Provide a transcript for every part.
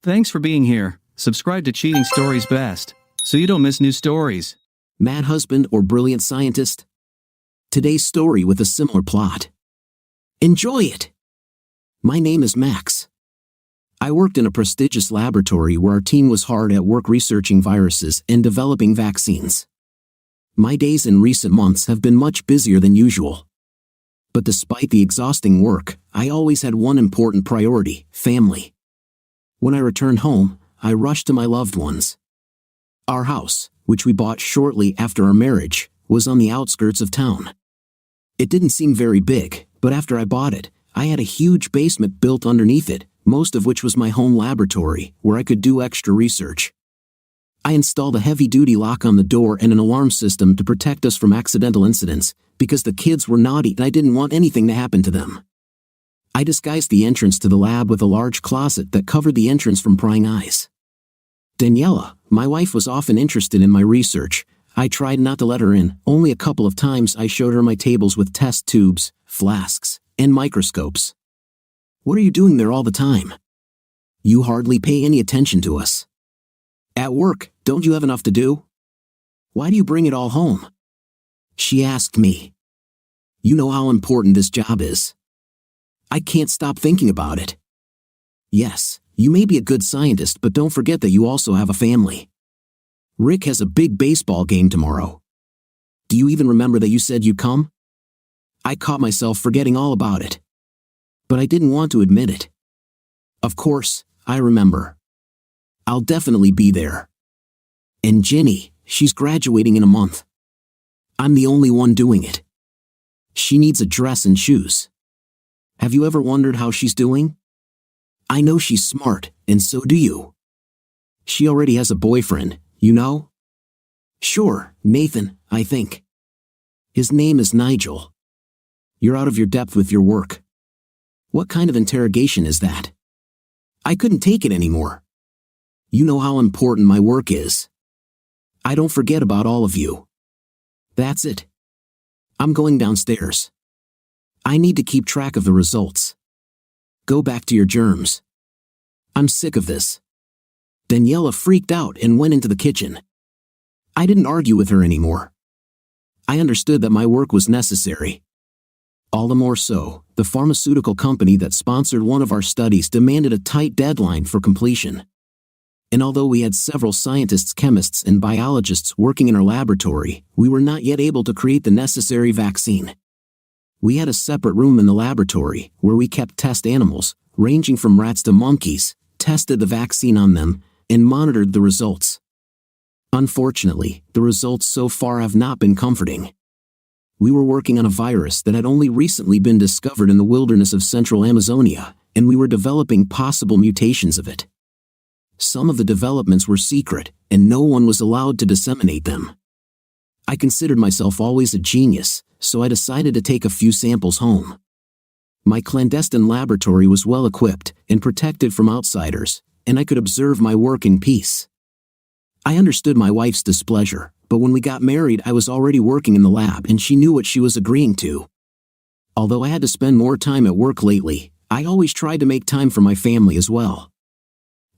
Thanks for being here. Subscribe to Cheating Stories Best, so you don't miss new stories. Mad husband or brilliant scientist? Today's story with a similar plot. Enjoy it! My name is Max. I worked in a prestigious laboratory where our team was hard at work researching viruses and developing vaccines. My days in recent months have been much busier than usual. But despite the exhausting work, I always had one important priority: family. When I returned home, I rushed to my loved ones. Our house, which we bought shortly after our marriage, was on the outskirts of town. It didn't seem very big, but after I bought it, I had a huge basement built underneath it, most of which was my home laboratory, where I could do extra research. I installed a heavy-duty lock on the door and an alarm system to protect us from accidental incidents, because the kids were naughty and I didn't want anything to happen to them. I disguised the entrance to the lab with a large closet that covered the entrance from prying eyes. Daniela, my wife, was often interested in my research. I tried not to let her in. Only a couple of times I showed her my tables with test tubes, flasks, and microscopes. "What are you doing there all the time? You hardly pay any attention to us. At work, don't you have enough to do? Why do you bring it all home?" she asked me. "You know how important this job is. I can't stop thinking about it. Yes, you may be a good scientist, but don't forget that you also have a family. Rick has a big baseball game tomorrow. Do you even remember that you said you'd come?" I caught myself forgetting all about it. But I didn't want to admit it. "Of course, I remember. I'll definitely be there. And Ginny, she's graduating in a month. I'm the only one doing it. She needs a dress and shoes. Have you ever wondered how she's doing? I know she's smart, and so do you. She already has a boyfriend, you know? Sure, Nathan, I think. His name is Nigel. You're out of your depth with your work. What kind of interrogation is that? I couldn't take it anymore. You know how important my work is. I don't forget about all of you. That's it. I'm going downstairs. I need to keep track of the results. Go back to your germs. I'm sick of this." Daniela freaked out and went into the kitchen. I didn't argue with her anymore. I understood that my work was necessary. All the more so, the pharmaceutical company that sponsored one of our studies demanded a tight deadline for completion. And although we had several scientists, chemists, and biologists working in our laboratory, we were not yet able to create the necessary vaccine. We had a separate room in the laboratory where we kept test animals, ranging from rats to monkeys, tested the vaccine on them, and monitored the results. Unfortunately, the results so far have not been comforting. We were working on a virus that had only recently been discovered in the wilderness of central Amazonia, and we were developing possible mutations of it. Some of the developments were secret, and no one was allowed to disseminate them. I considered myself always a genius, so I decided to take a few samples home. My clandestine laboratory was well equipped and protected from outsiders, and I could observe my work in peace. I understood my wife's displeasure, but when we got married I was already working in the lab and she knew what she was agreeing to. Although I had to spend more time at work lately, I always tried to make time for my family as well.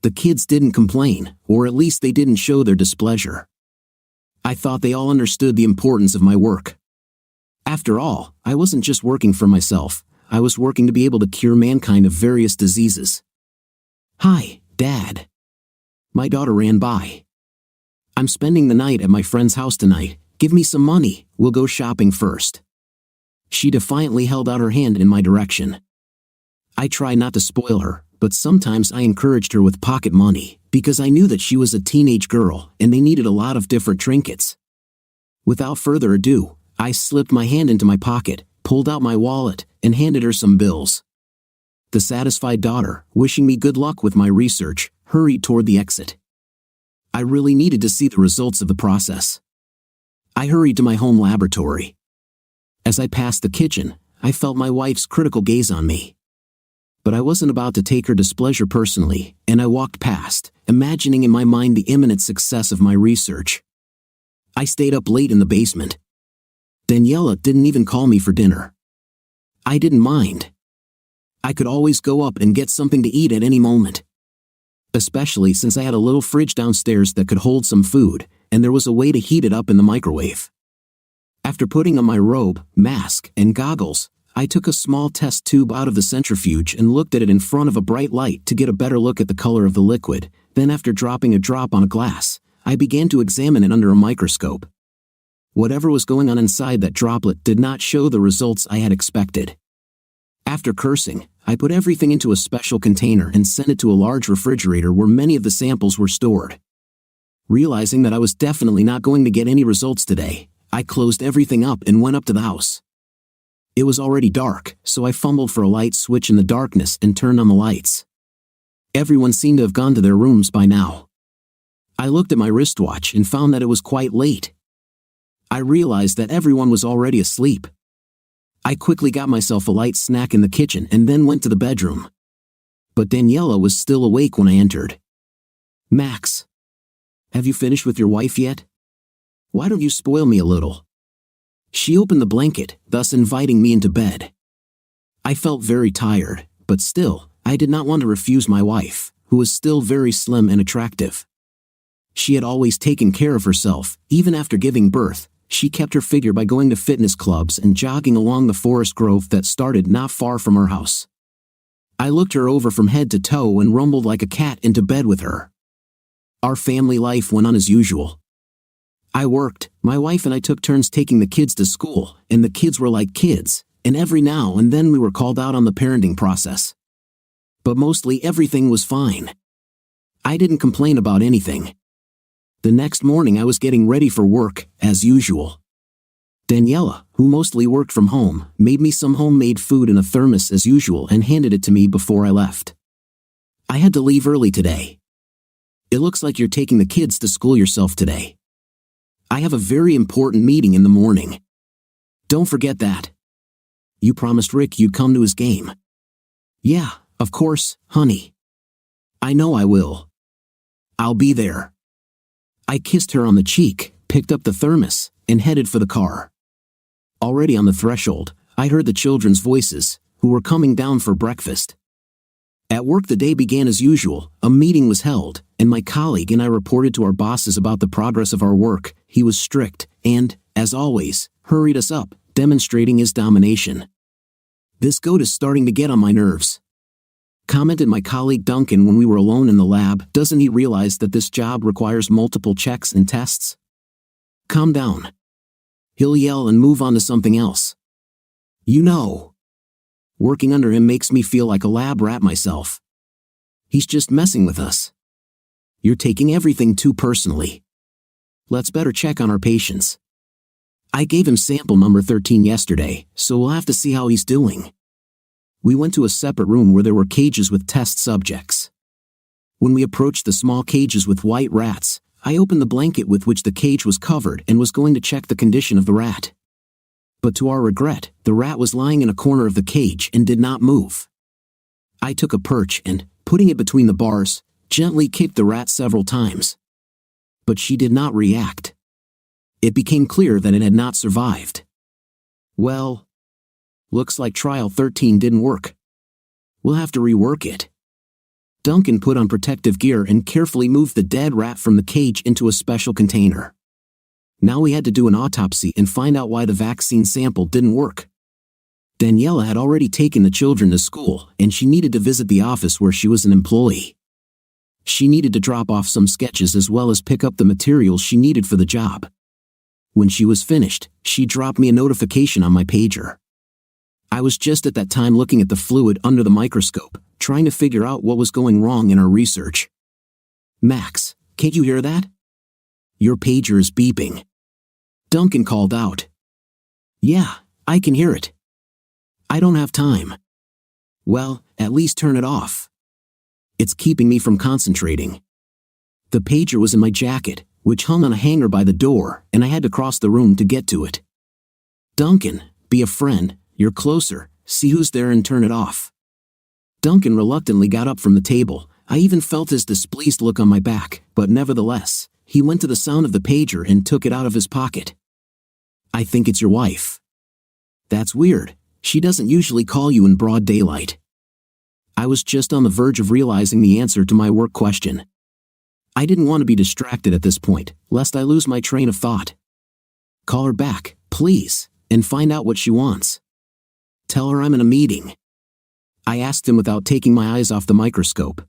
The kids didn't complain, or at least they didn't show their displeasure. I thought they all understood the importance of my work. After all, I wasn't just working for myself, I was working to be able to cure mankind of various diseases. "Hi, Dad." My daughter ran by. "I'm spending the night at my friend's house tonight. Give me some money, we'll go shopping first." She defiantly held out her hand in my direction. I tried not to spoil her, but sometimes I encouraged her with pocket money, because I knew that she was a teenage girl and they needed a lot of different trinkets. Without further ado, I slipped my hand into my pocket, pulled out my wallet, and handed her some bills. The satisfied daughter, wishing me good luck with my research, hurried toward the exit. I really needed to see the results of the process. I hurried to my home laboratory. As I passed the kitchen, I felt my wife's critical gaze on me. But I wasn't about to take her displeasure personally, and I walked past, imagining in my mind the imminent success of my research. I stayed up late in the basement. Daniela didn't even call me for dinner. I didn't mind. I could always go up and get something to eat at any moment. especially since I had a little fridge downstairs that could hold some food, and there was a way to heat it up in the microwave. After putting on my robe, mask, and goggles, I took a small test tube out of the centrifuge and looked at it in front of a bright light to get a better look at the color of the liquid. Then after dropping a drop on a glass, I began to examine it under a microscope. Whatever was going on inside that droplet did not show the results I had expected. After cursing, I put everything into a special container and sent it to a large refrigerator where many of the samples were stored. Realizing that I was definitely not going to get any results today, I closed everything up and went up to the house. It was already dark, so I fumbled for a light switch in the darkness and turned on the lights. Everyone seemed to have gone to their rooms by now. I looked at my wristwatch and found that it was quite late. I realized that everyone was already asleep. I quickly got myself a light snack in the kitchen and then went to the bedroom. But Daniela was still awake when I entered. "Max, have you finished with your wife yet? Why don't you spoil me a little?" She opened the blanket, thus inviting me into bed. I felt very tired, but still, I did not want to refuse my wife, who was still very slim and attractive. She had always taken care of herself. Even after giving birth, she kept her figure by going to fitness clubs and jogging along the forest grove that started not far from her house. I looked her over from head to toe and rumbled like a cat into bed with her. Our family life went on as usual. I worked, my wife and I took turns taking the kids to school, and the kids were like kids, and every now and then we were called out on the parenting process. But mostly everything was fine. I didn't complain about anything. The next morning I was getting ready for work, as usual. Daniela, who mostly worked from home, made me some homemade food in a thermos as usual and handed it to me before I left. "I had to leave early today. It looks like you're taking the kids to school yourself today. I have a very important meeting in the morning. Don't forget that. You promised Rick you'd come to his game." "Yeah, of course, honey. I know I will. I'll be there." I kissed her on the cheek, picked up the thermos, and headed for the car. Already on the threshold, I heard the children's voices, who were coming down for breakfast. At work the day began as usual. A meeting was held, and my colleague and I reported to our bosses about the progress of our work. He was strict and, as always, hurried us up, demonstrating his domination. "This goat is starting to get on my nerves," commented my colleague Duncan when we were alone in the lab. "Doesn't he realize that this job requires multiple checks and tests? Calm down. He'll yell and move on to something else. You know. Working under him makes me feel like a lab rat myself. He's just messing with us. You're taking everything too personally. Let's better check on our patients. I gave him sample number 13 yesterday, so we'll have to see how he's doing." We went to a separate room where there were cages with test subjects. When we approached the small cages with white rats, I opened the blanket with which the cage was covered and was going to check the condition of the rat. But to our regret, the rat was lying in a corner of the cage and did not move. I took a perch and, putting it between the bars, gently kicked the rat several times. But she did not react. It became clear that it had not survived. Well, looks like trial 13 didn't work. We'll have to rework it. Duncan put on protective gear and carefully moved the dead rat from the cage into a special container. Now we had to do an autopsy and find out why the vaccine sample didn't work. Daniela had already taken the children to school, and she needed to visit the office where she was an employee. She needed to drop off some sketches as well as pick up the materials she needed for the job. When she was finished, she dropped me a notification on my pager. I was just at that time looking at the fluid under the microscope, trying to figure out what was going wrong in our research. "Max, can't you hear that? Your pager is beeping." Duncan called out. "Yeah, I can hear it. I don't have time." "Well, at least turn it off. It's keeping me from concentrating." The pager was in my jacket, which hung on a hanger by the door, and I had to cross the room to get to it. "Duncan, be a friend, you're closer, see who's there and turn it off." Duncan reluctantly got up from the table. I even felt his displeased look on my back, but nevertheless, he went to the sound of the pager and took it out of his pocket. "I think it's your wife." "That's weird. She doesn't usually call you in broad daylight." I was just on the verge of realizing the answer to my work question. I didn't want to be distracted at this point, lest I lose my train of thought. Call her back, please, and find out what she wants. Tell her I'm in a meeting. I asked him without taking my eyes off the microscope.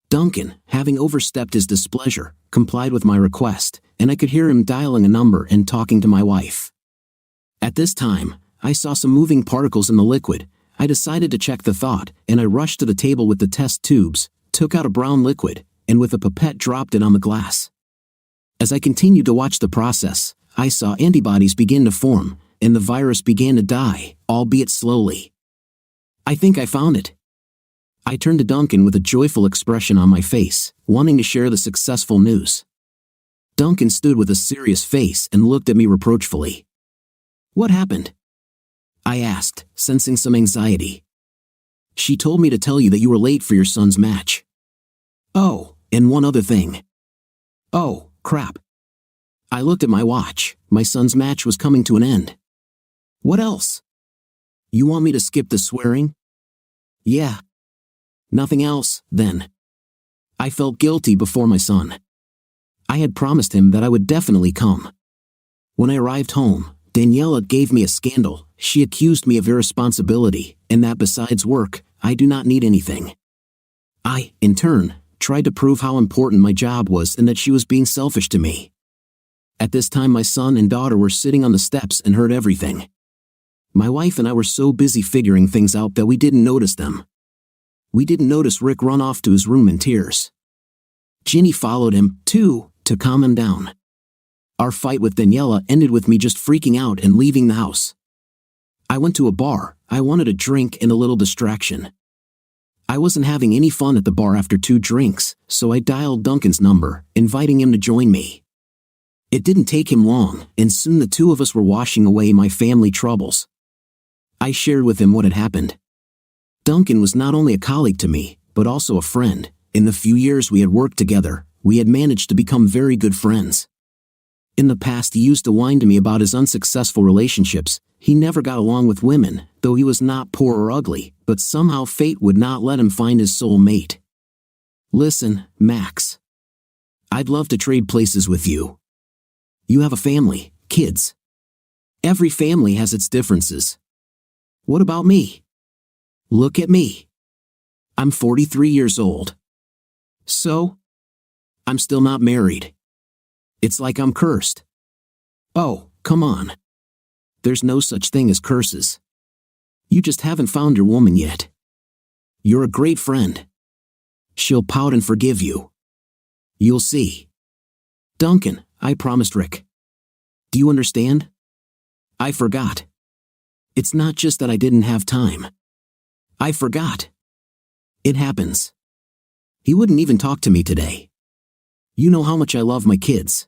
Duncan, having overstepped his displeasure, complied with my request, and I could hear him dialing a number and talking to my wife. At this time, I saw some moving particles in the liquid. I decided to check the thought, and I rushed to the table with the test tubes, took out a brown liquid, and with a pipette dropped it on the glass. As I continued to watch the process, I saw antibodies begin to form, and the virus began to die, albeit slowly. I think I found it. I turned to Duncan with a joyful expression on my face, wanting to share the successful news. Duncan stood with a serious face and looked at me reproachfully. What happened? I asked, sensing some anxiety. She told me to tell you that you were late for your son's match. Oh, and one other thing. Oh, crap. I looked at my watch. My son's match was coming to an end. What else? You want me to skip the swearing? Yeah. Nothing else, then. I felt guilty before my son. I had promised him that I would definitely come. When I arrived home, Daniela gave me a scandal. She accused me of irresponsibility, and that besides work, I do not need anything. I, in turn, tried to prove how important my job was and that she was being selfish to me. At this time my son and daughter were sitting on the steps and heard everything. My wife and I were so busy figuring things out that we didn't notice them. We didn't notice Rick run off to his room in tears. Ginny followed him, too, to calm him down. Our fight with Daniela ended with me just freaking out and leaving the house. I went to a bar. I wanted a drink and a little distraction. I wasn't having any fun at the bar after 2 drinks, so I dialed Duncan's number, inviting him to join me. It didn't take him long, and soon the two of us were washing away my family troubles. I shared with him what had happened. Duncan was not only a colleague to me, but also a friend. In the few years we had worked together, we had managed to become very good friends. In the past he used to whine to me about his unsuccessful relationships. He never got along with women, though he was not poor or ugly, but somehow fate would not let him find his soul mate. Listen, Max. I'd love to trade places with you. You have a family, kids. Every family has its differences. What about me? Look at me. I'm 43 years old. So? I'm still not married. It's like I'm cursed. Oh, come on. There's no such thing as curses. You just haven't found your woman yet. You're a great friend. She'll pout and forgive you. You'll see. Duncan, I promised Rick. Do you understand? I forgot. It's not just that I didn't have time. I forgot. It happens. He wouldn't even talk to me today. You know how much I love my kids.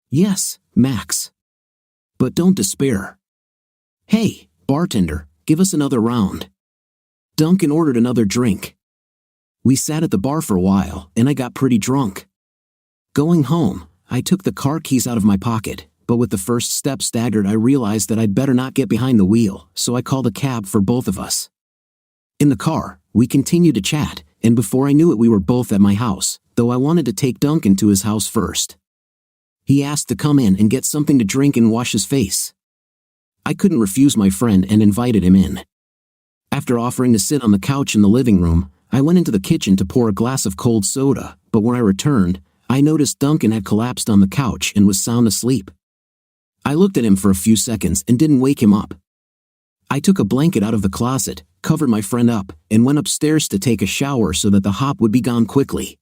Yes, Max. But don't despair. Hey, bartender, give us another round. Duncan ordered another drink. We sat at the bar for a while, and I got pretty drunk. Going home, I took the car keys out of my pocket, but with the first step staggered I realized that I'd better not get behind the wheel, so I called a cab for both of us. In the car, we continued to chat, and before I knew it we were both at my house, though I wanted to take Duncan to his house first. He asked to come in and get something to drink and wash his face. I couldn't refuse my friend and invited him in. After offering to sit on the couch in the living room, I went into the kitchen to pour a glass of cold soda, but when I returned, I noticed Duncan had collapsed on the couch and was sound asleep. I looked at him for a few seconds and didn't wake him up. I took a blanket out of the closet, covered my friend up, and went upstairs to take a shower so that the hop would be gone quickly.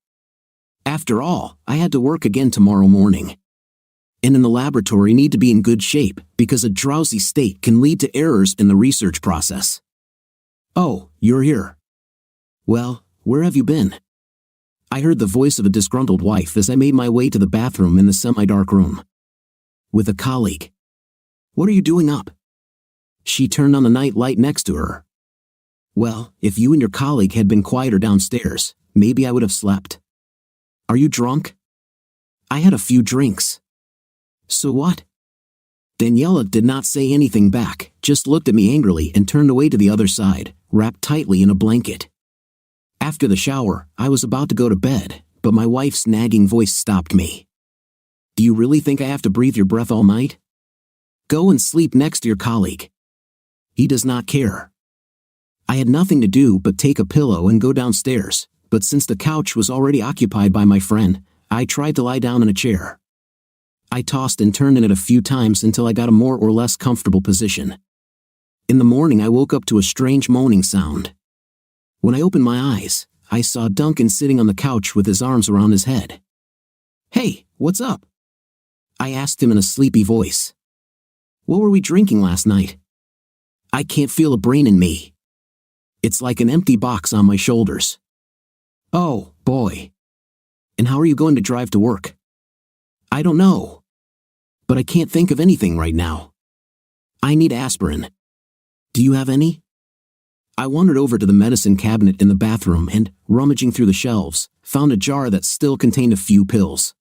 After all, I had to work again tomorrow morning. And in the laboratory need to be in good shape, because a drowsy state can lead to errors in the research process. Oh, you're here. Well, where have you been? I heard the voice of a disgruntled wife as I made my way to the bathroom in the semi-dark room. With a colleague. What are you doing up? She turned on the night light next to her. Well, if you and your colleague had been quieter downstairs, maybe I would have slept. Are you drunk? I had a few drinks. So what? Daniela did not say anything back, just looked at me angrily and turned away to the other side, wrapped tightly in a blanket. After the shower, I was about to go to bed, but my wife's nagging voice stopped me. Do you really think I have to breathe your breath all night? Go and sleep next to your colleague. He does not care. I had nothing to do but take a pillow and go downstairs, but since the couch was already occupied by my friend, I tried to lie down in a chair. I tossed and turned in it a few times until I got a more or less comfortable position. In the morning I woke up to a strange moaning sound. When I opened my eyes, I saw Duncan sitting on the couch with his arms around his head. Hey, what's up? I asked him in a sleepy voice. What were we drinking last night? I can't feel a brain in me. It's like an empty box on my shoulders. Oh, boy. And how are you going to drive to work? I don't know. But I can't think of anything right now. I need aspirin. Do you have any? I wandered over to the medicine cabinet in the bathroom and, rummaging through the shelves, found a jar that still contained a few pills.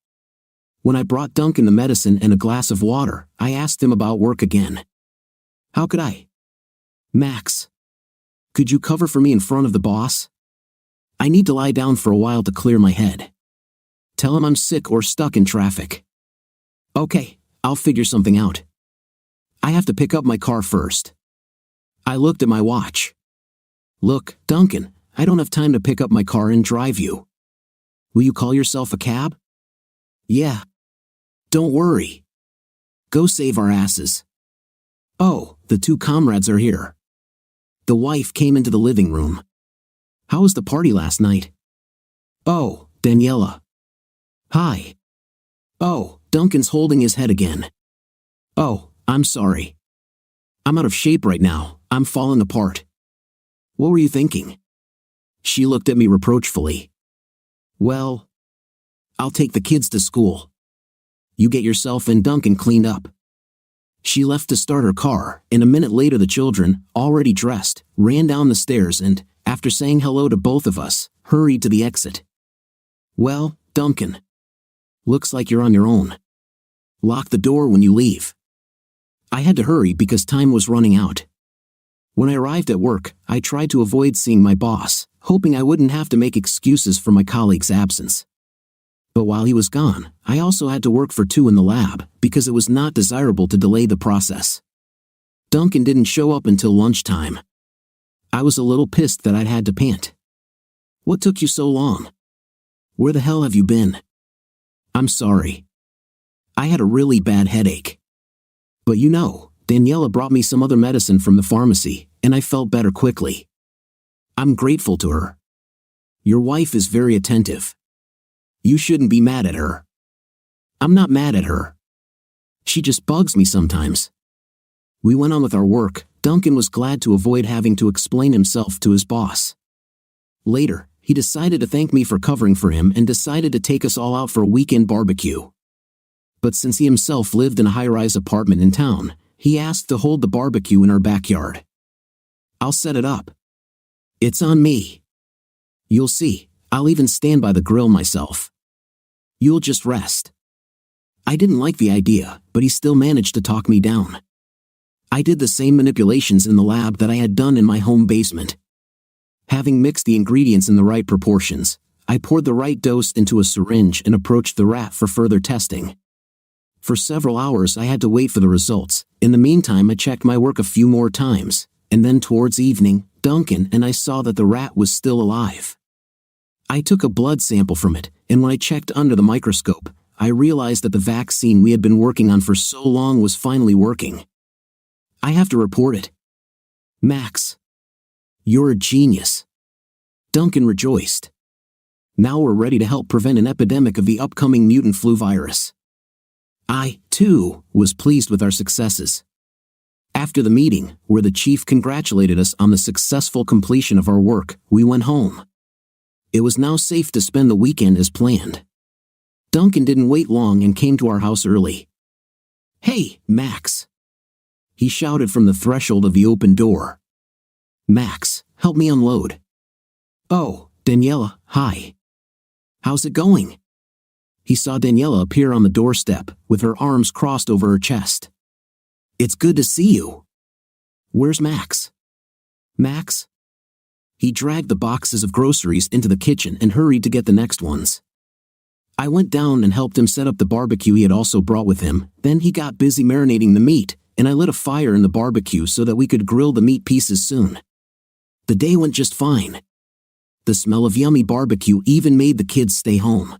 When I brought Duncan the medicine and a glass of water, I asked him about work again. How could I? Max. Could you cover for me in front of the boss? I need to lie down for a while to clear my head. Tell him I'm sick or stuck in traffic. Okay, I'll figure something out. I have to pick up my car first. I looked at my watch. Look, Duncan, I don't have time to pick up my car and drive you. Will you call yourself a cab? Yeah. Don't worry. Go save our asses. Oh, the two comrades are here. The wife came into the living room. How was the party last night? Oh, Daniela. Hi. Oh, Duncan's holding his head again. Oh, I'm sorry. I'm out of shape right now. I'm falling apart. What were you thinking? She looked at me reproachfully. Well, I'll take the kids to school. You get yourself and Duncan cleaned up. She left to start her car, and a minute later the children, already dressed, ran down the stairs and, after saying hello to both of us, hurried to the exit. Well, Duncan. Looks like you're on your own. Lock the door when you leave. I had to hurry because time was running out. When I arrived at work, I tried to avoid seeing my boss, hoping I wouldn't have to make excuses for my colleague's absence. But while he was gone, I also had to work for 2 in the lab, because it was not desirable to delay the process. Duncan didn't show up until lunchtime. I was a little pissed that I'd had to pant. What took you so long? Where the hell have you been? I'm sorry. I had a really bad headache. But you know, Daniela brought me some other medicine from the pharmacy, and I felt better quickly. I'm grateful to her. Your wife is very attentive. You shouldn't be mad at her. I'm not mad at her. She just bugs me sometimes. We went on with our work. Duncan was glad to avoid having to explain himself to his boss. Later, he decided to thank me for covering for him and decided to take us all out for a weekend barbecue. But since he himself lived in a high-rise apartment in town, he asked to hold the barbecue in our backyard. I'll set it up. It's on me. You'll see, I'll even stand by the grill myself. You'll just rest. I didn't like the idea, but he still managed to talk me down. I did the same manipulations in the lab that I had done in my home basement. Having mixed the ingredients in the right proportions, I poured the right dose into a syringe and approached the rat for further testing. For several hours I had to wait for the results. In the meantime I checked my work a few more times, and then towards evening, Duncan and I saw that the rat was still alive. I took a blood sample from it, and when I checked under the microscope, I realized that the vaccine we had been working on for so long was finally working. I have to report it. Max. You're a genius. Duncan rejoiced. Now we're ready to help prevent an epidemic of the upcoming mutant flu virus. I, too, was pleased with our successes. After the meeting, where the chief congratulated us on the successful completion of our work, we went home. It was now safe to spend the weekend as planned. Duncan didn't wait long and came to our house early. Hey, Max. He shouted from the threshold of the open door. Max, help me unload. Oh, Daniela, hi. How's it going? He saw Daniela appear on the doorstep, with her arms crossed over her chest. It's good to see you. Where's Max? Max? He dragged the boxes of groceries into the kitchen and hurried to get the next ones. I went down and helped him set up the barbecue he had also brought with him. Then he got busy marinating the meat, and I lit a fire in the barbecue so that we could grill the meat pieces soon. The day went just fine. The smell of yummy barbecue even made the kids stay home.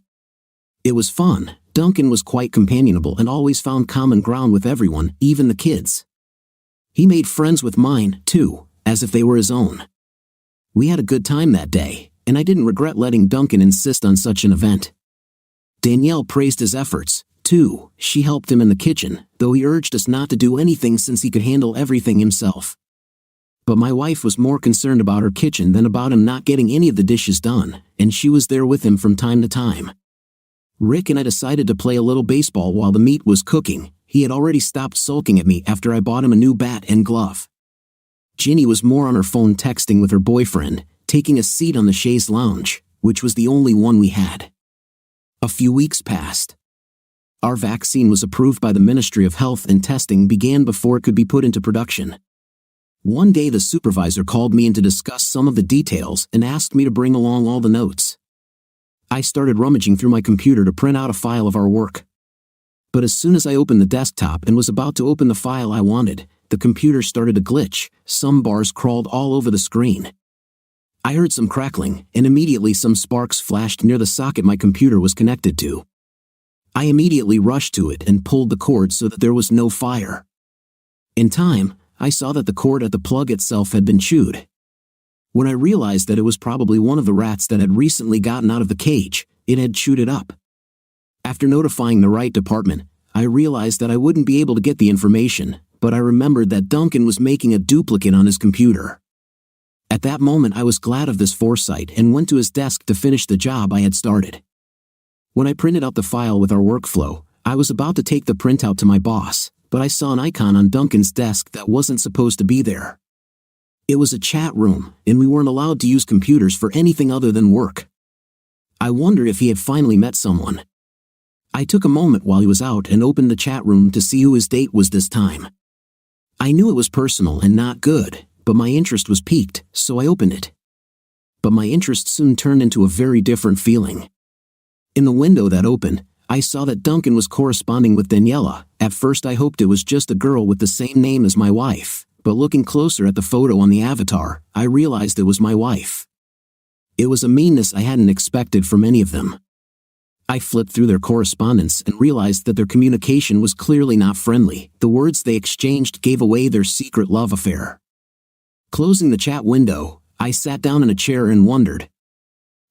It was fun. Duncan was quite companionable and always found common ground with everyone, even the kids. He made friends with mine, too, as if they were his own. We had a good time that day, and I didn't regret letting Duncan insist on such an event. Danielle praised his efforts, too. She helped him in the kitchen, though he urged us not to do anything since he could handle everything himself. But my wife was more concerned about her kitchen than about him not getting any of the dishes done, and she was there with him from time to time. Rick and I decided to play a little baseball while the meat was cooking. He had already stopped sulking at me after I bought him a new bat and glove. Ginny was more on her phone texting with her boyfriend, taking a seat on the chaise lounge, which was the only one we had. A few weeks passed. Our vaccine was approved by the Ministry of Health and testing began before it could be put into production. One day the supervisor called me in to discuss some of the details and asked me to bring along all the notes. I started rummaging through my computer to print out a file of our work. But as soon as I opened the desktop and was about to open the file I wanted, the computer started to glitch. Some bars crawled all over the screen. I heard some crackling, and immediately some sparks flashed near the socket my computer was connected to. I immediately rushed to it and pulled the cord so that there was no fire. In time, I saw that the cord at the plug itself had been chewed. When I realized that it was probably one of the rats that had recently gotten out of the cage, it had chewed it up. After notifying the right department, I realized that I wouldn't be able to get the information, but I remembered that Duncan was making a duplicate on his computer. At that moment I was glad of this foresight and went to his desk to finish the job I had started. When I printed out the file with our workflow, I was about to take the printout to my boss, but I saw an icon on Duncan's desk that wasn't supposed to be there. It was a chat room, and we weren't allowed to use computers for anything other than work. I wondered if he had finally met someone. I took a moment while he was out and opened the chat room to see who his date was this time. I knew it was personal and not good, but my interest was piqued, so I opened it. But my interest soon turned into a very different feeling. In the window that opened, I saw that Duncan was corresponding with Daniela. At first I hoped it was just a girl with the same name as my wife, but looking closer at the photo on the avatar, I realized it was my wife. It was a meanness I hadn't expected from any of them. I flipped through their correspondence and realized that their communication was clearly not friendly. The words they exchanged gave away their secret love affair. Closing the chat window, I sat down in a chair and wondered.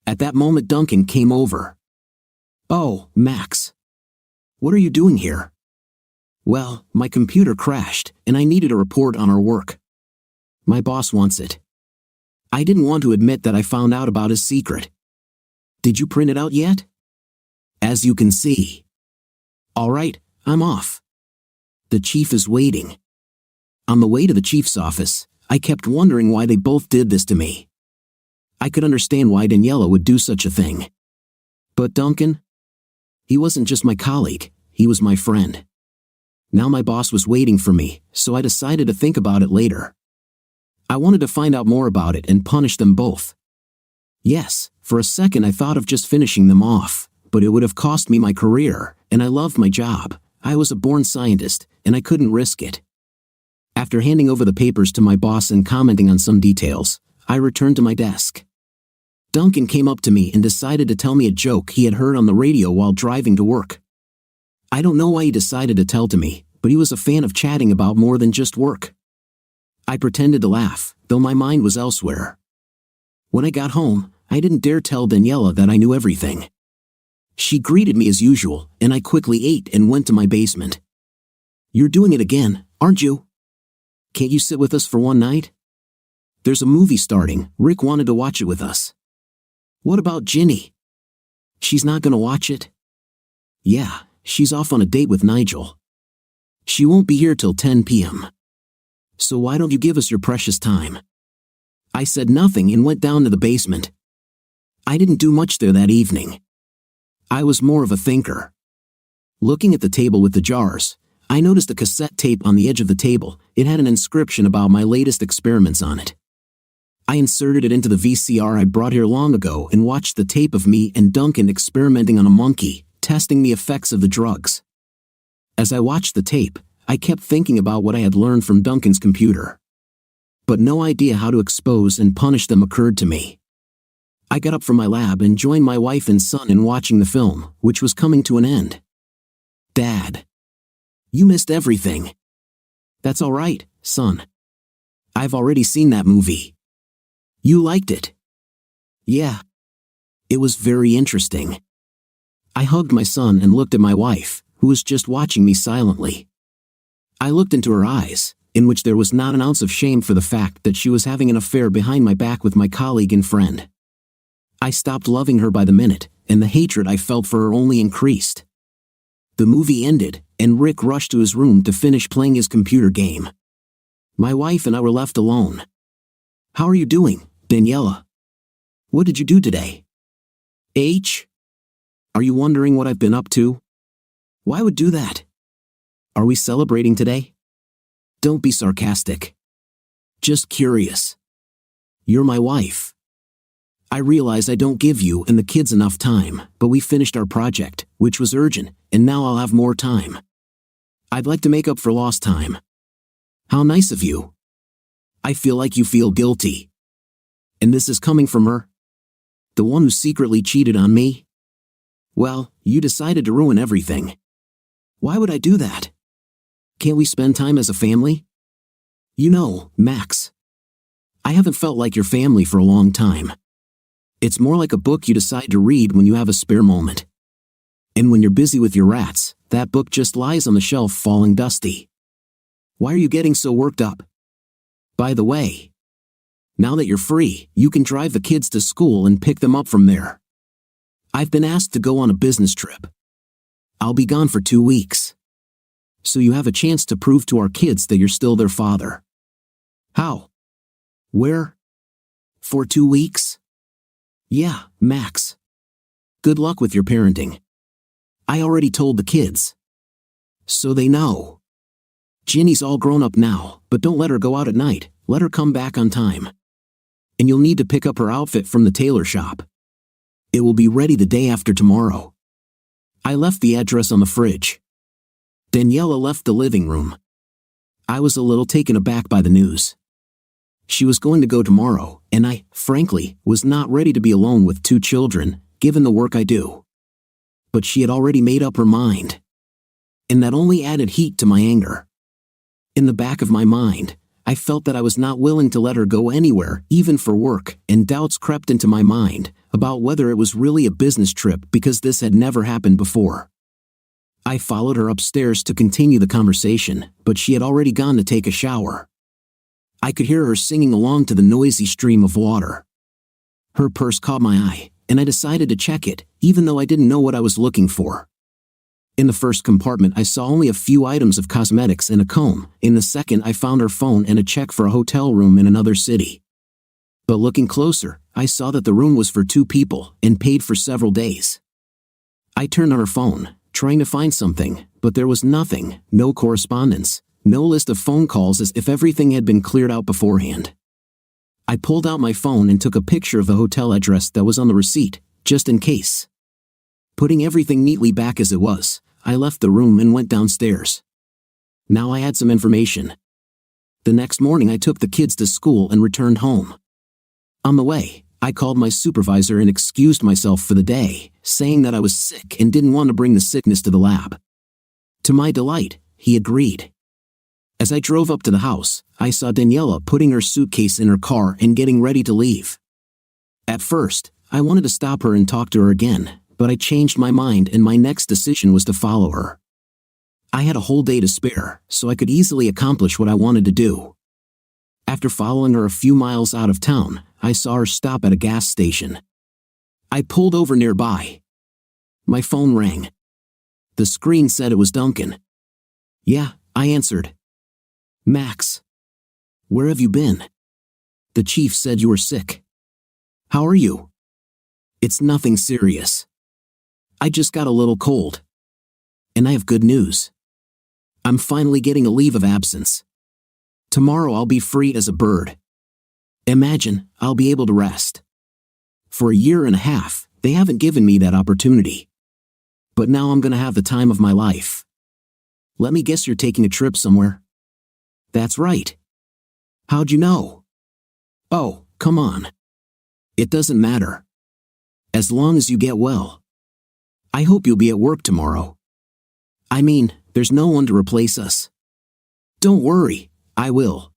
At that moment Duncan came over. "Oh, Max. What are you doing here?" "Well, my computer crashed, and I needed a report on our work. My boss wants it." I didn't want to admit that I found out about his secret. "Did you print it out yet?" "As you can see." "All right, I'm off. The chief is waiting." On the way to the chief's office, I kept wondering why they both did this to me. I could understand why Daniela would do such a thing. But Duncan? He wasn't just my colleague, he was my friend. Now my boss was waiting for me, so I decided to think about it later. I wanted to find out more about it and punish them both. Yes, for a second I thought of just finishing them off, but it would have cost me my career, and I loved my job. I was a born scientist, and I couldn't risk it. After handing over the papers to my boss and commenting on some details, I returned to my desk. Duncan came up to me and decided to tell me a joke he had heard on the radio while driving to work. I don't know why he decided to tell to me, but he was a fan of chatting about more than just work. I pretended to laugh, though my mind was elsewhere. When I got home, I didn't dare tell Daniela that I knew everything. She greeted me as usual, and I quickly ate and went to my basement. "You're doing it again, aren't you? Can't you sit with us for one night? There's a movie starting. Rick wanted to watch it with us." "What about Ginny? She's not gonna watch it?" "Yeah, she's off on a date with Nigel. She won't be here till 10 p.m. So why don't you give us your precious time?" I said nothing and went down to the basement. I didn't do much there that evening. I was more of a thinker. Looking at the table with the jars, I noticed a cassette tape on the edge of the table. It had an inscription about my latest experiments on it. I inserted it into the VCR I brought here long ago and watched the tape of me and Duncan experimenting on a monkey, testing the effects of the drugs. As I watched the tape, I kept thinking about what I had learned from Duncan's computer. But no idea how to expose and punish them occurred to me. I got up from my lab and joined my wife and son in watching the film, which was coming to an end. Dad. You missed everything. That's all right, son. I've already seen that movie. You liked it? Yeah. It was very interesting. I hugged my son and looked at my wife, who was just watching me silently. I looked into her eyes, in which there was not an ounce of shame for the fact that she was having an affair behind my back with my colleague and friend. I stopped loving her by the minute, and the hatred I felt for her only increased. The movie ended, and Rick rushed to his room to finish playing his computer game. My wife and I were left alone. How are you doing, Daniela? What did you do today? Are you wondering what I've been up to? Why would do that? Are we celebrating today? Don't be sarcastic. Just curious. You're my wife. I realize I don't give you and the kids enough time, but we finished our project, which was urgent, and now I'll have more time. I'd like to make up for lost time. How nice of you. I feel like you feel guilty. And this is coming from her? The one who secretly cheated on me? Well, you decided to ruin everything. Why would I do that? Can't we spend time as a family? You know, Max, I haven't felt like your family for a long time. It's more like a book you decide to read when you have a spare moment. And when you're busy with your rats, that book just lies on the shelf falling dusty. Why are you getting so worked up? By the way, now that you're free, you can drive the kids to school and pick them up from there. I've been asked to go on a business trip. I'll be gone for 2 weeks. So you have a chance to prove to our kids that you're still their father. How? Where? For 2 weeks? Yeah, Max. Good luck with your parenting. I already told the kids. So they know. Ginny's all grown up now, but don't let her go out at night, let her come back on time. And you'll need to pick up her outfit from the tailor shop. It will be ready the day after tomorrow. I left the address on the fridge. Daniela left the living room. I was a little taken aback by the news. She was going to go tomorrow, and I, frankly, was not ready to be alone with 2 children, given the work I do. But she had already made up her mind. And that only added heat to my anger. In the back of my mind, I felt that I was not willing to let her go anywhere, even for work, and doubts crept into my mind about whether it was really a business trip because this had never happened before. I followed her upstairs to continue the conversation, but she had already gone to take a shower. I could hear her singing along to the noisy stream of water. Her purse caught my eye, and I decided to check it, even though I didn't know what I was looking for. In the first compartment I saw only a few items of cosmetics and a comb. In the second I found her phone and a check for a hotel room in another city. But looking closer, I saw that the room was for 2 people and paid for several days. I turned on her phone, trying to find something, but there was nothing, no correspondence, no list of phone calls, as if everything had been cleared out beforehand. I pulled out my phone and took a picture of the hotel address that was on the receipt, just in case. Putting everything neatly back as it was, I left the room and went downstairs. Now I had some information. The next morning I took the kids to school and returned home. On the way, I called my supervisor and excused myself for the day, saying that I was sick and didn't want to bring the sickness to the lab. To my delight, he agreed. As I drove up to the house, I saw Daniela putting her suitcase in her car and getting ready to leave. At first, I wanted to stop her and talk to her again, but I changed my mind and my next decision was to follow her. I had a whole day to spare, so I could easily accomplish what I wanted to do. After following her a few miles out of town, I saw her stop at a gas station. I pulled over nearby. My phone rang. The screen said it was Duncan. Yeah, I answered. Max. Where have you been? The chief said you were sick. How are you? It's nothing serious. I just got a little cold. And I have good news. I'm finally getting a leave of absence. Tomorrow I'll be free as a bird. Imagine, I'll be able to rest. For a year and a half, they haven't given me that opportunity. But now I'm gonna have the time of my life. Let me guess you're taking a trip somewhere? That's right. How'd you know? Oh, come on. It doesn't matter. As long as you get well. I hope you'll be at work tomorrow. I mean, there's no one to replace us. Don't worry, I will.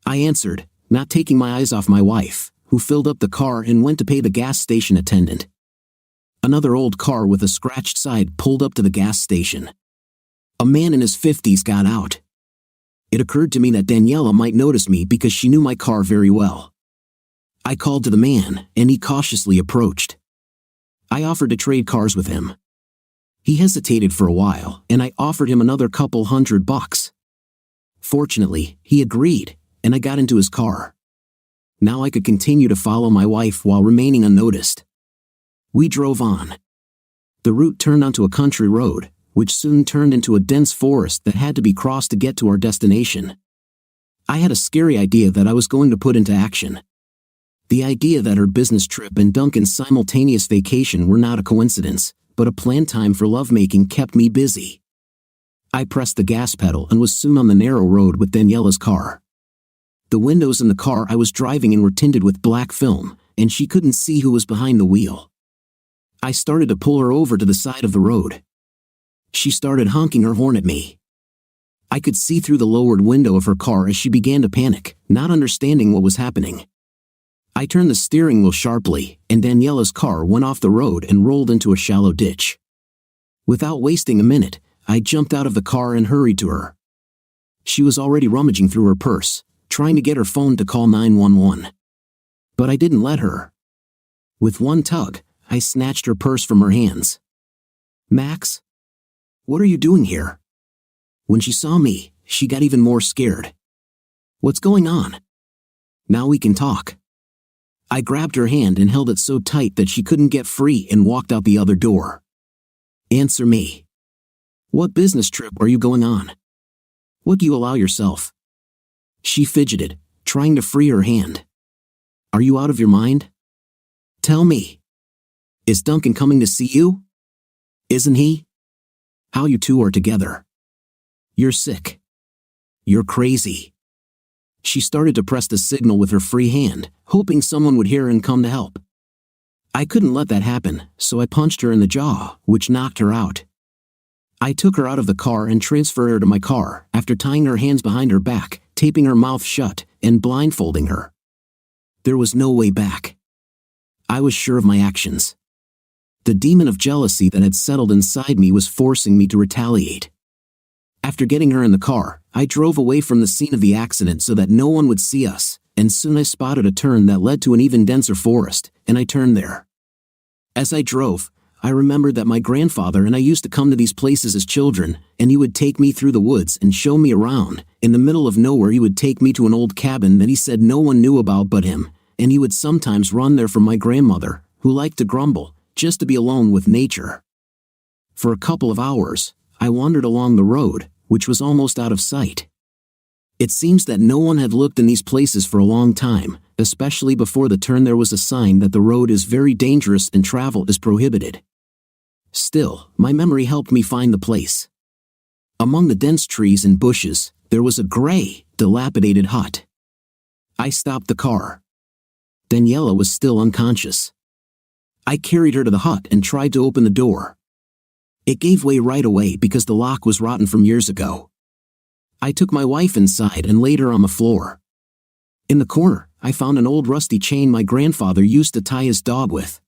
I answered, not taking my eyes off my wife, who filled up the car and went to pay the gas station attendant. Another old car with a scratched side pulled up to the gas station. A man in his 50s got out. It occurred to me that Daniela might notice me because she knew my car very well. I called to the man, and he cautiously approached. I offered to trade cars with him. He hesitated for a while, and I offered him another couple $100. Fortunately, he agreed, and I got into his car. Now I could continue to follow my wife while remaining unnoticed. We drove on. The route turned onto a country road, which soon turned into a dense forest that had to be crossed to get to our destination. I had a scary idea that I was going to put into action. The idea that her business trip and Duncan's simultaneous vacation were not a coincidence, but a planned time for lovemaking kept me busy. I pressed the gas pedal and was soon on the narrow road with Daniela's car. The windows in the car I was driving in were tinted with black film, and she couldn't see who was behind the wheel. I started to pull her over to the side of the road. She started honking her horn at me. I could see through the lowered window of her car as she began to panic, not understanding what was happening. I turned the steering wheel sharply, and Daniela's car went off the road and rolled into a shallow ditch. Without wasting a minute, I jumped out of the car and hurried to her. She was already rummaging through her purse, trying to get her phone to call 911. But I didn't let her. With one tug, I snatched her purse from her hands. "Max? What are you doing here?" When she saw me, she got even more scared. "What's going on? Now we can talk." I grabbed her hand and held it so tight that she couldn't get free and walked out the other door. "Answer me. What business trip are you going on? What do you allow yourself?" She fidgeted, trying to free her hand. "Are you out of your mind? Tell me. Is Duncan coming to see you? Isn't he? How you two are together. You're sick. You're crazy." She started to press the signal with her free hand, hoping someone would hear and come to help. I couldn't let that happen, so I punched her in the jaw, which knocked her out. I took her out of the car and transferred her to my car, after tying her hands behind her back, taping her mouth shut, and blindfolding her. There was no way back. I was sure of my actions. The demon of jealousy that had settled inside me was forcing me to retaliate. After getting her in the car, I drove away from the scene of the accident so that no one would see us, and soon I spotted a turn that led to an even denser forest, and I turned there. As I drove, I remembered that my grandfather and I used to come to these places as children, and he would take me through the woods and show me around. In the middle of nowhere he would take me to an old cabin that he said no one knew about but him, and he would sometimes run there from my grandmother, who liked to grumble, just to be alone with nature. For a couple of hours, I wandered along the road, which was almost out of sight. It seems that no one had looked in these places for a long time, especially before the turn there was a sign that the road is very dangerous and travel is prohibited. Still, my memory helped me find the place. Among the dense trees and bushes, there was a gray, dilapidated hut. I stopped the car. Daniela was still unconscious. I carried her to the hut and tried to open the door. It gave way right away because the lock was rotten from years ago. I took my wife inside and laid her on the floor. In the corner, I found an old rusty chain my grandfather used to tie his dog with.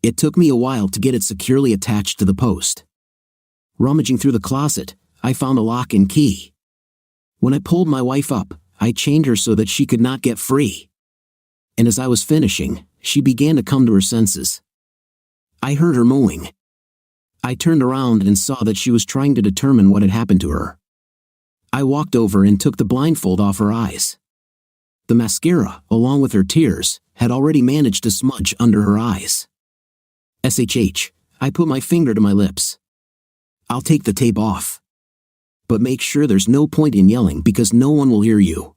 It took me a while to get it securely attached to the post. Rummaging through the closet, I found a lock and key. When I pulled my wife up, I chained her so that she could not get free. And as I was finishing, she began to come to her senses. I heard her mooing. I turned around and saw that she was trying to determine what had happened to her. I walked over and took the blindfold off her eyes. The mascara, along with her tears, had already managed to smudge under her eyes. I put my finger to my lips. "I'll take the tape off. But make sure there's no point in yelling because no one will hear you."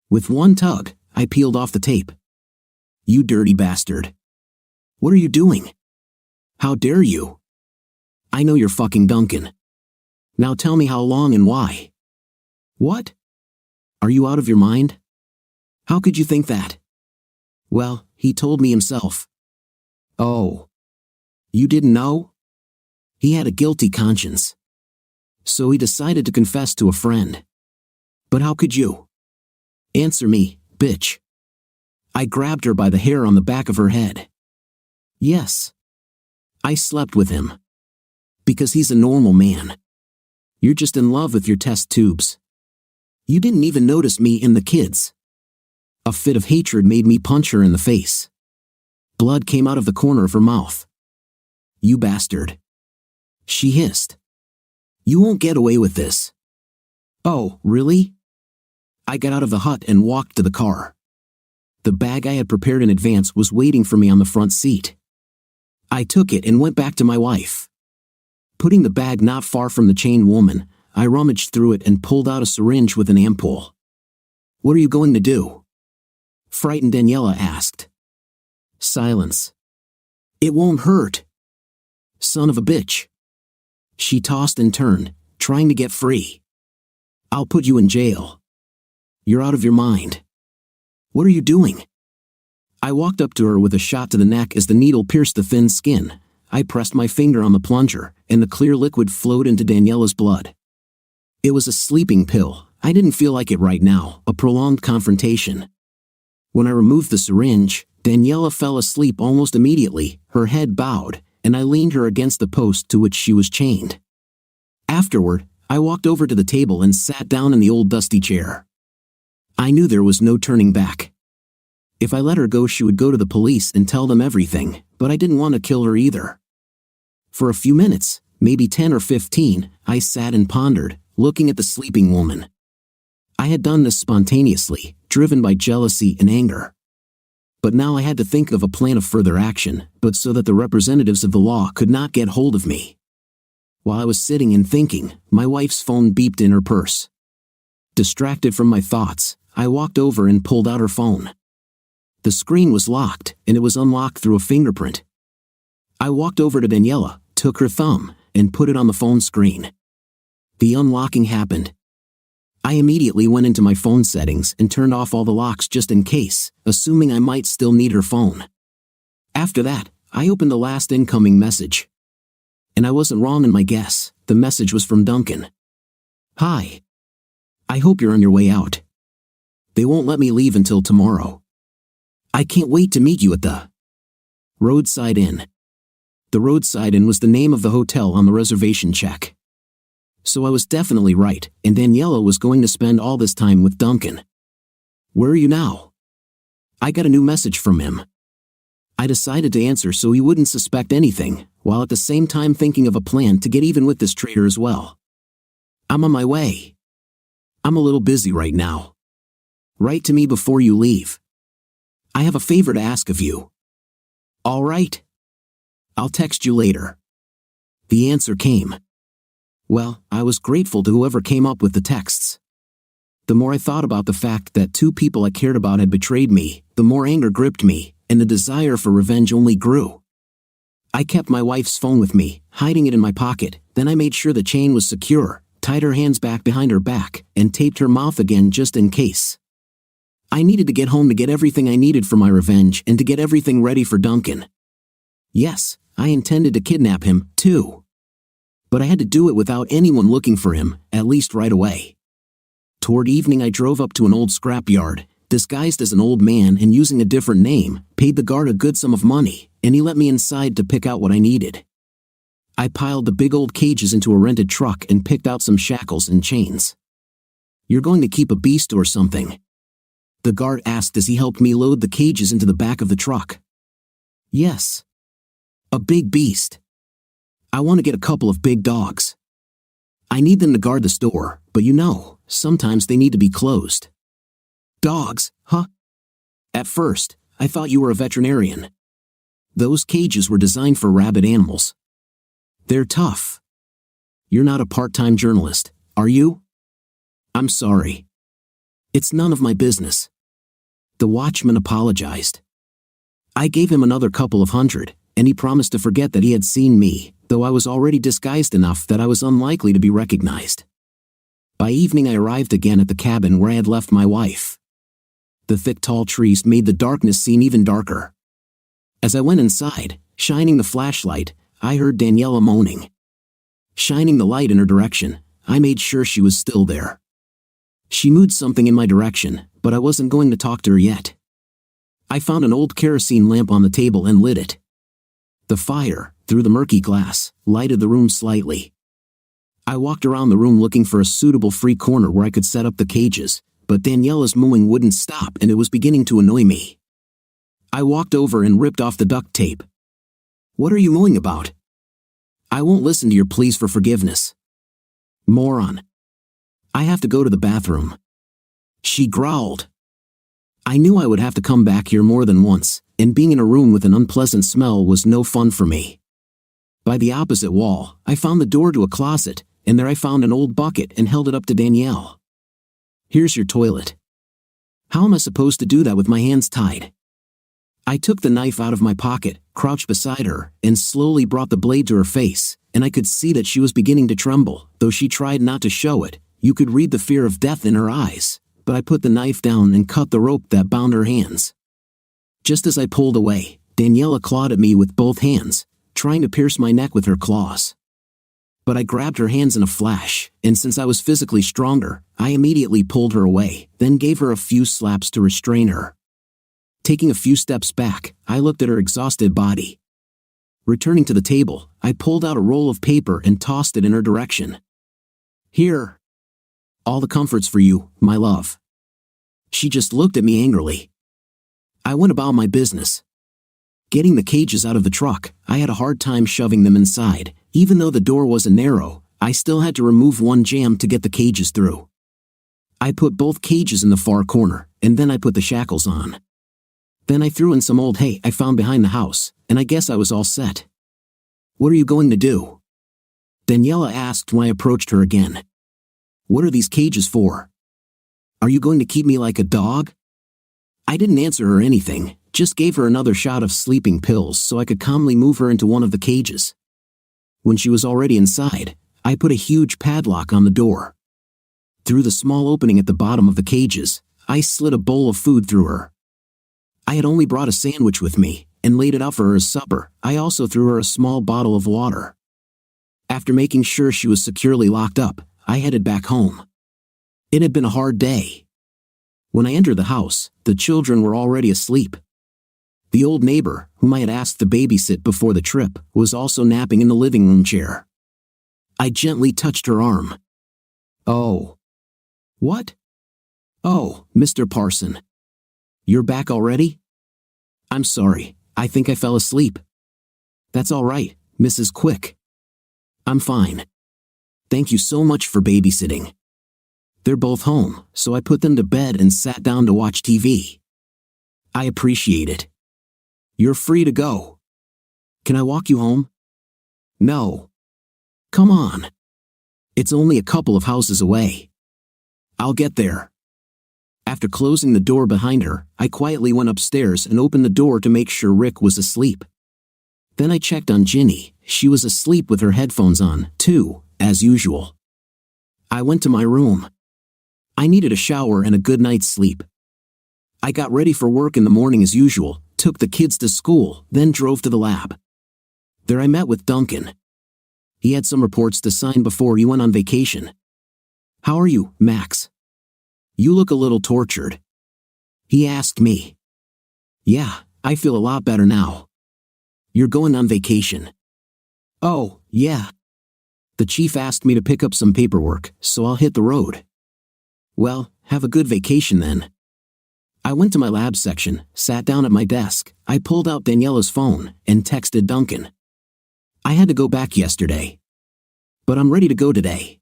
With one tug, I peeled off the tape. You dirty bastard. What are you doing? How dare you? I know you're fucking Duncan. Now tell me how long and why. What? Are you out of your mind? How could you think that? Well, he told me himself. Oh. You didn't know? He had a guilty conscience. So he decided to confess to a friend. But how could you? Answer me, bitch. I grabbed her by the hair on the back of her head. Yes. I slept with him. Because he's a normal man. You're just in love with your test tubes. You didn't even notice me and the kids. A fit of hatred made me punch her in the face. Blood came out of the corner of her mouth. You bastard. She hissed. You won't get away with this. Oh, really? I got out of the hut and walked to the car. The bag I had prepared in advance was waiting for me on the front seat. I took it and went back to my wife. Putting the bag not far from the chained woman, I rummaged through it and pulled out a syringe with an ampoule. What are you going to do? Frightened Daniela asked. Silence. It won't hurt. Son of a bitch. She tossed and turned, trying to get free. I'll put you in jail. You're out of your mind. What are you doing? I walked up to her with a shot to the neck as the needle pierced the thin skin. I pressed my finger on the plunger, and the clear liquid flowed into Daniela's blood. It was a sleeping pill. I didn't feel like it right now, a prolonged confrontation. When I removed the syringe, Daniela fell asleep almost immediately, her head bowed, and I leaned her against the post to which she was chained. Afterward, I walked over to the table and sat down in the old dusty chair. I knew there was no turning back. If I let her go, she would go to the police and tell them everything, but I didn't want to kill her either. For a few minutes, maybe 10 or 15, I sat and pondered, looking at the sleeping woman. I had done this spontaneously, driven by jealousy and anger. But now I had to think of a plan of further action, but so that the representatives of the law could not get hold of me. While I was sitting and thinking, my wife's phone beeped in her purse. Distracted from my thoughts, I walked over and pulled out her phone. The screen was locked, and it was unlocked through a fingerprint. I walked over to Daniela, took her thumb, and put it on the phone screen. The unlocking happened. I immediately went into my phone settings and turned off all the locks just in case, assuming I might still need her phone. After that, I opened the last incoming message. And I wasn't wrong in my guess. The message was from Duncan. Hi. I hope you're on your way out. They won't let me leave until tomorrow. I can't wait to meet you at the Roadside Inn. The Roadside Inn was the name of the hotel on the reservation check. So I was definitely right, and Daniela was going to spend all this time with Duncan. Where are you now? I got a new message from him. I decided to answer so he wouldn't suspect anything, while at the same time thinking of a plan to get even with this traitor as well. I'm on my way. I'm a little busy right now. Write to me before you leave. I have a favor to ask of you. All right. I'll text you later. The answer came. Well, I was grateful to whoever came up with the texts. The more I thought about the fact that two people I cared about had betrayed me, the more anger gripped me, and the desire for revenge only grew. I kept my wife's phone with me, hiding it in my pocket, then I made sure the chain was secure, tied her hands back behind her back, and taped her mouth again just in case. I needed to get home to get everything I needed for my revenge and to get everything ready for Duncan. Yes, I intended to kidnap him, too. But I had to do it without anyone looking for him, at least right away. Toward evening I drove up to an old scrapyard, disguised as an old man and using a different name, paid the guard a good sum of money, and he let me inside to pick out what I needed. I piled the big old cages into a rented truck and picked out some shackles and chains. You're going to keep a beast or something? The guard asked as he helped me load the cages into the back of the truck. Yes. A big beast. I want to get a couple of big dogs. I need them to guard the store, but sometimes they need to be closed. Dogs, huh? At first, I thought you were a veterinarian. Those cages were designed for rabid animals. They're tough. You're not a part-time journalist, are you? I'm sorry. It's none of my business. The watchman apologized. I gave him another couple of hundred, and he promised to forget that he had seen me, though I was already disguised enough that I was unlikely to be recognized. By evening I arrived again at the cabin where I had left my wife. The thick tall trees made the darkness seem even darker. As I went inside, shining the flashlight, I heard Daniela moaning. Shining the light in her direction, I made sure she was still there. She moved something in my direction, but I wasn't going to talk to her yet. I found an old kerosene lamp on the table and lit it. The fire, through the murky glass, lighted the room slightly. I walked around the room looking for a suitable free corner where I could set up the cages, but Daniela's mooing wouldn't stop and it was beginning to annoy me. I walked over and ripped off the duct tape. "What are you mooing about?" "I won't listen to your pleas for forgiveness." "Moron. I have to go to the bathroom." She growled. I knew I would have to come back here more than once, and being in a room with an unpleasant smell was no fun for me. By the opposite wall, I found the door to a closet, and there I found an old bucket and held it up to Danielle. "Here's your toilet." How am I supposed to do that with my hands tied? I took the knife out of my pocket, crouched beside her, and slowly brought the blade to her face, and I could see that she was beginning to tremble, though she tried not to show it. You could read the fear of death in her eyes, but I put the knife down and cut the rope that bound her hands. Just as I pulled away, Daniela clawed at me with both hands, trying to pierce my neck with her claws. But I grabbed her hands in a flash, and since I was physically stronger, I immediately pulled her away, then gave her a few slaps to restrain her. Taking a few steps back, I looked at her exhausted body. Returning to the table, I pulled out a roll of paper and tossed it in her direction. "Here. All the comforts for you, my love." She just looked at me angrily. I went about my business. Getting the cages out of the truck, I had a hard time shoving them inside. Even though the door wasn't narrow, I still had to remove one jamb to get the cages through. I put both cages in the far corner, and then I put the shackles on. Then I threw in some old hay I found behind the house, and I guess I was all set. "What are you going to do?" Daniela asked when I approached her again. "What are these cages for? Are you going to keep me like a dog?" I didn't answer her anything, just gave her another shot of sleeping pills so I could calmly move her into one of the cages. When she was already inside, I put a huge padlock on the door. Through the small opening at the bottom of the cages, I slid a bowl of food through her. I had only brought a sandwich with me, and laid it out for her as supper. I also threw her a small bottle of water. After making sure she was securely locked up, I headed back home. It had been a hard day. When I entered the house, the children were already asleep. The old neighbor, whom I had asked to babysit before the trip, was also napping in the living room chair. I gently touched her arm. "Oh." "What?" "Oh, Mr. Parson. You're back already?" "I'm sorry, I think I fell asleep." "That's all right, Mrs. Quick. I'm fine. Thank you so much for babysitting." They're both home, so I put them to bed and sat down to watch TV. "I appreciate it. You're free to go. Can I walk you home?" "No." "Come on. It's only a couple of houses away. I'll get there." After closing the door behind her, I quietly went upstairs and opened the door to make sure Rick was asleep. Then I checked on Ginny. She was asleep with her headphones on, too, as usual. I went to my room. I needed a shower and a good night's sleep. I got ready for work in the morning as usual, took the kids to school, then drove to the lab. There I met with Duncan. He had some reports to sign before he went on vacation. "How are you, Max? You look a little tortured." He asked me. "Yeah, I feel a lot better now." "You're going on vacation?" "Oh, yeah. The chief asked me to pick up some paperwork, so I'll hit the road." "Well, have a good vacation then." I went to my lab section, sat down at my desk. I pulled out Daniela's phone and texted Duncan. "I had to go back yesterday, but I'm ready to go today.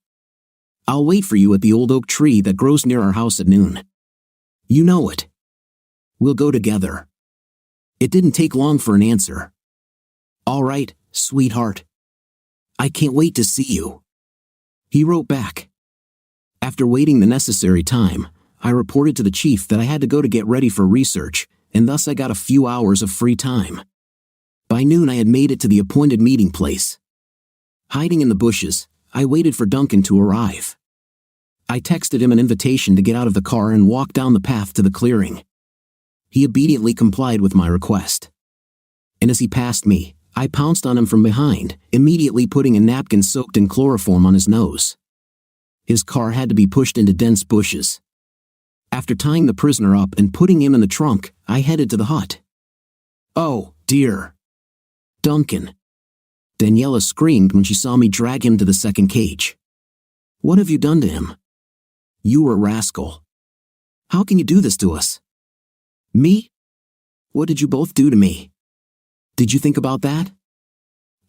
I'll wait for you at the old oak tree that grows near our house at noon. You know it. We'll go together." It didn't take long for an answer. "All right, sweetheart. I can't wait to see you." He wrote back. After waiting the necessary time, I reported to the chief that I had to go to get ready for research, and thus I got a few hours of free time. By noon I had made it to the appointed meeting place. Hiding in the bushes, I waited for Duncan to arrive. I texted him an invitation to get out of the car and walk down the path to the clearing. He obediently complied with my request. And as he passed me, I pounced on him from behind, immediately putting a napkin soaked in chloroform on his nose. His car had to be pushed into dense bushes. After tying the prisoner up and putting him in the trunk, I headed to the hut. "Oh, dear. Duncan." Daniela screamed when she saw me drag him to the second cage. "What have you done to him? You were a rascal. How can you do this to us?" "Me? What did you both do to me? Did you think about that?"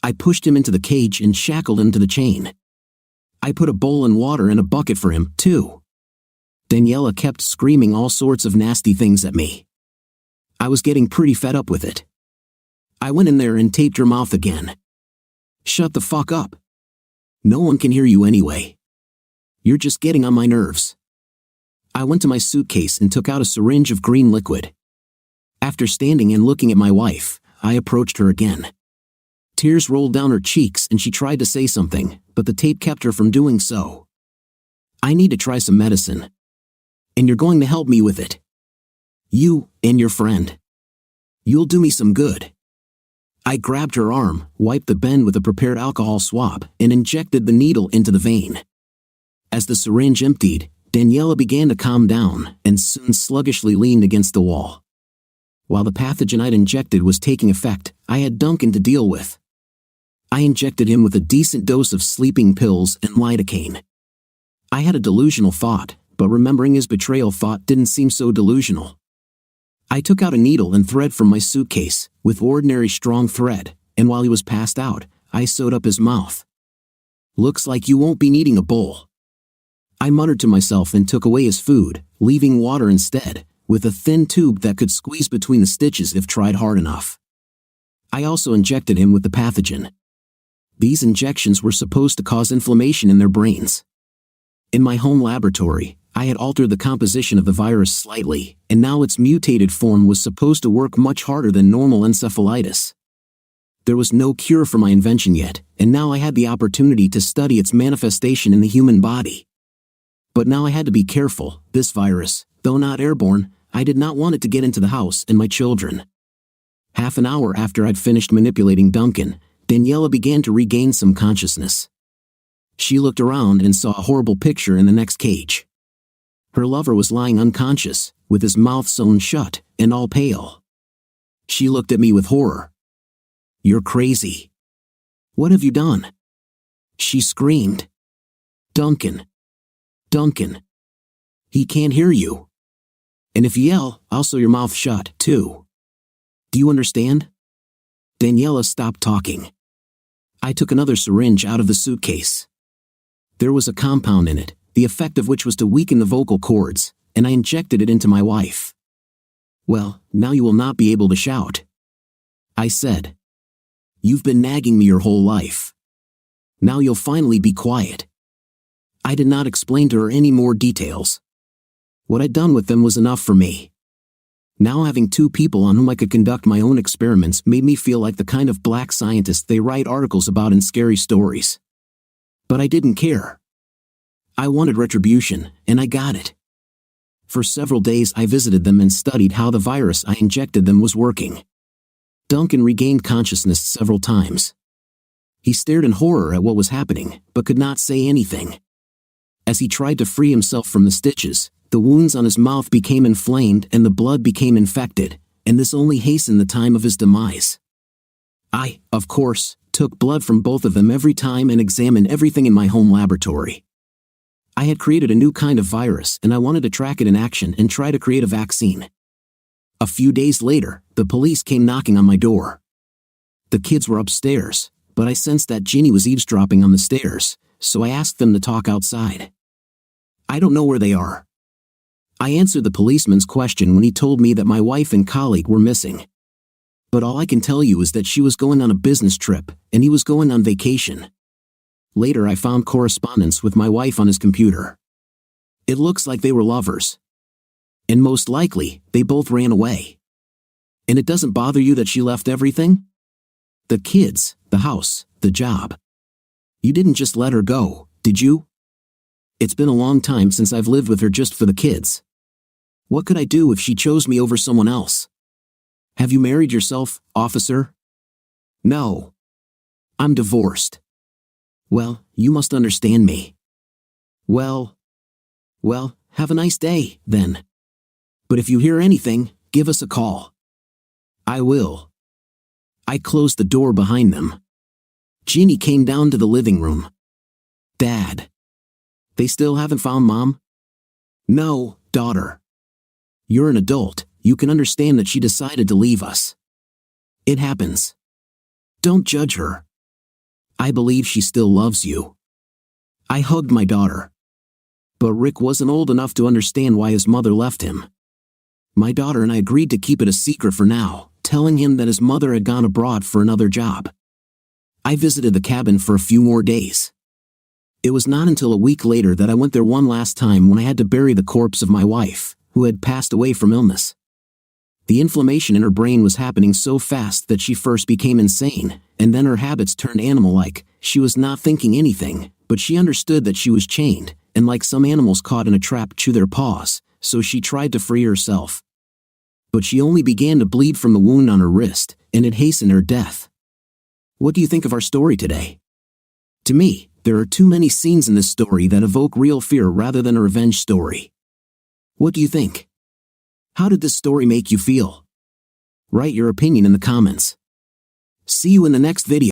I pushed him into the cage and shackled him to the chain. I put a bowl and water in a bucket for him, too. Daniela kept screaming all sorts of nasty things at me. I was getting pretty fed up with it. I went in there and taped her mouth again. "Shut the fuck up. No one can hear you anyway. You're just getting on my nerves." I went to my suitcase and took out a syringe of green liquid. After standing and looking at my wife, I approached her again. Tears rolled down her cheeks and she tried to say something, but the tape kept her from doing so. "I need to try some medicine. And you're going to help me with it. You and your friend. You'll do me some good." I grabbed her arm, wiped the bend with a prepared alcohol swab, and injected the needle into the vein. As the syringe emptied, Daniela began to calm down and soon sluggishly leaned against the wall. While the pathogen I'd injected was taking effect, I had Duncan to deal with. I injected him with a decent dose of sleeping pills and lidocaine. I had a delusional thought, but remembering his betrayal thought didn't seem so delusional. I took out a needle and thread from my suitcase, with ordinary strong thread, and while he was passed out, I sewed up his mouth. "Looks like you won't be needing a bowl." I muttered to myself and took away his food, leaving water instead, with a thin tube that could squeeze between the stitches if tried hard enough. I also injected him with the pathogen. These injections were supposed to cause inflammation in their brains. In my home laboratory, I had altered the composition of the virus slightly, and now its mutated form was supposed to work much harder than normal encephalitis. There was no cure for my invention yet, and now I had the opportunity to study its manifestation in the human body. But now I had to be careful. This virus, though not airborne, I did not want it to get into the house and my children. Half an hour after I'd finished manipulating Duncan, Daniela began to regain some consciousness. She looked around and saw a horrible picture in the next cage. Her lover was lying unconscious, with his mouth sewn shut, and all pale. She looked at me with horror. "You're crazy. What have you done?" She screamed. "Duncan. Duncan. He can't hear you. And if you yell, I'll sew your mouth shut, too. Do you understand?" Daniela stopped talking. I took another syringe out of the suitcase. There was a compound in it, the effect of which was to weaken the vocal cords, and I injected it into my wife. "Well, now you will not be able to shout," I said. "You've been nagging me your whole life. Now you'll finally be quiet." I did not explain to her any more details. What I'd done with them was enough for me. Now having two people on whom I could conduct my own experiments made me feel like the kind of black scientist they write articles about in scary stories. But I didn't care. I wanted retribution, and I got it. For several days I visited them and studied how the virus I injected them was working. Duncan regained consciousness several times. He stared in horror at what was happening, but could not say anything. As he tried to free himself from the stitches, the wounds on his mouth became inflamed and the blood became infected, and this only hastened the time of his demise. I, of course, took blood from both of them every time and examined everything in my home laboratory. I had created a new kind of virus and I wanted to track it in action and try to create a vaccine. A few days later, the police came knocking on my door. The kids were upstairs, but I sensed that Ginny was eavesdropping on the stairs, so I asked them to talk outside. "I don't know where they are." I answered the policeman's question when he told me that my wife and colleague were missing. But all I can tell you is that she was going on a business trip, and he was going on vacation. Later I found correspondence with my wife on his computer. It looks like they were lovers, And most likely, they both ran away. And it doesn't bother you that she left everything? The kids, the house, the job. You didn't just let her go, did you? It's been a long time since I've lived with her just for the kids. What could I do if she chose me over someone else? Have you married yourself, officer? No. I'm divorced. Well, you must understand me. Well, have a nice day, then. But if you hear anything, give us a call. I will. I closed the door behind them. Jeannie came down to the living room. Dad. They still haven't found Mom? No, daughter. You're an adult, you can understand that she decided to leave us. It happens. Don't judge her. I believe she still loves you. I hugged my daughter. But Rick wasn't old enough to understand why his mother left him. My daughter and I agreed to keep it a secret for now, telling him that his mother had gone abroad for another job. I visited the cabin for a few more days. It was not until a week later that I went there one last time when I had to bury the corpse of my wife, who had passed away from illness. The inflammation in her brain was happening so fast that she first became insane, and then her habits turned animal-like. She was not thinking anything, but she understood that she was chained, and like some animals caught in a trap chew their paws, so she tried to free herself. But she only began to bleed from the wound on her wrist, and it hastened her death. What do you think of our story today? To me, there are too many scenes in this story that evoke real fear rather than a revenge story. What do you think? How did this story make you feel? Write your opinion in the comments. See you in the next video.